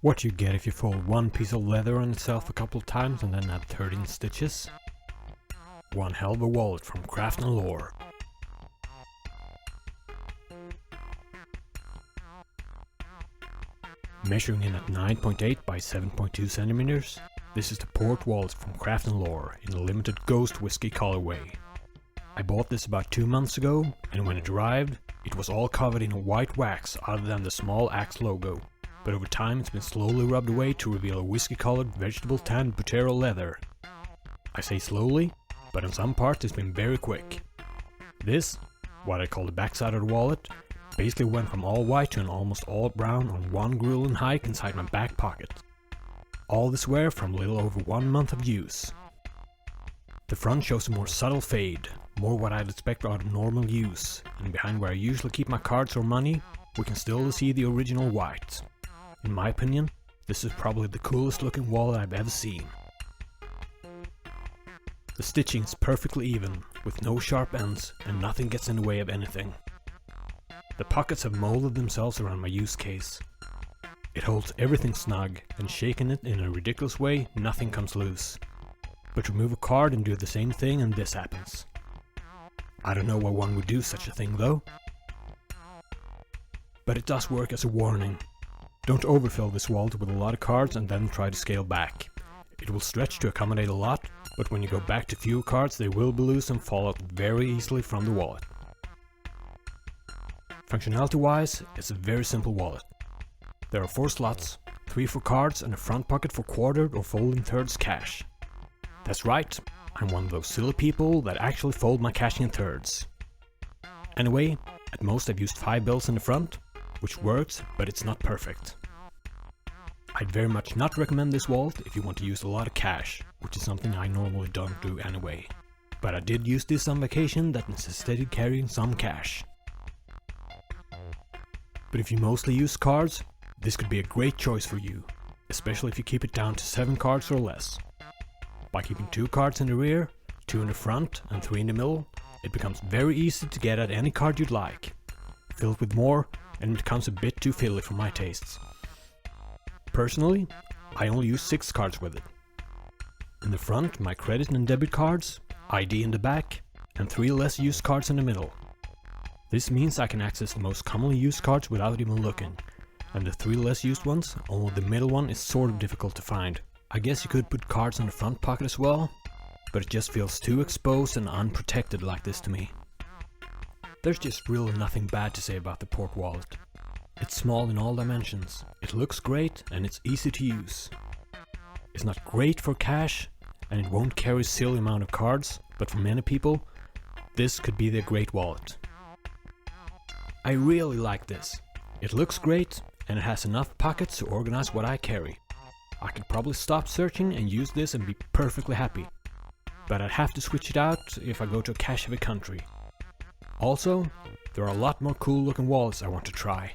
What you get if you fold one piece of leather on itself a couple of times and then add 13 stitches? One hell of a wallet from Craft and Lore. Measuring in at 9.8 by 7.2 centimeters, this is the port wallet from Craft and Lore in the limited Ghost Whiskey colorway. I bought this about 2 months ago, and when it arrived, it was all covered in a white wax other than the small axe logo, but over time it's been slowly rubbed away to reveal a whiskey-colored vegetable tanned butero leather. I say slowly, but on some parts it's been very quick. This, what I call the backside of the wallet, basically went from all white to an almost all brown on one grueling hike inside my back pocket. All this wear from a little over 1 month of use. The front shows a more subtle fade, more what I'd expect out of normal use, and behind where I usually keep my cards or money, we can still see the original white. In my opinion, this is probably the coolest looking wallet I've ever seen. The stitching is perfectly even, with no sharp ends, and nothing gets in the way of anything. The pockets have molded themselves around my use case. It holds everything snug, and shaking it in a ridiculous way, nothing comes loose. But remove a card and do the same thing and this happens. I don't know why one would do such a thing though. But it does work as a warning. Don't overfill this wallet with a lot of cards and then try to scale back. It will stretch to accommodate a lot, but when you go back to fewer cards they will be loose and fall out very easily from the wallet. Functionality wise, it's a very simple wallet. There are 4 slots, 3 for cards and a front pocket for quartered or folding thirds cash. That's right, I'm one of those silly people that actually fold my cash in thirds. Anyway, at most I've used 5 bills in the front, which works, but it's not perfect. I'd very much not recommend this wallet if you want to use a lot of cash, which is something I normally don't do anyway. But I did use this on vacation that necessitated carrying some cash. But if you mostly use cards, this could be a great choice for you, especially if you keep it down to 7 cards or less. By keeping 2 cards in the rear, 2 in the front and 3 in the middle, it becomes very easy to get at any card you'd like. Filled with more, and it becomes a bit too fiddly for my tastes. Personally, I only use 6 cards with it. In the front, my credit and debit cards, ID in the back, and 3 less used cards in the middle. This means I can access the most commonly used cards without even looking, and the 3 less used ones, only the middle one is sort of difficult to find. I guess you could put cards in the front pocket as well, but it just feels too exposed and unprotected like this to me. There's just really nothing bad to say about the port wallet. It's small in all dimensions, it looks great and it's easy to use. It's not great for cash and it won't carry a silly amount of cards, but for many people, this could be their great wallet. I really like this. It looks great and it has enough pockets to organize what I carry. I could probably stop searching and use this and be perfectly happy. But I'd have to switch it out if I go to a cash-heavy country. Also, there are a lot more cool looking wallets I want to try.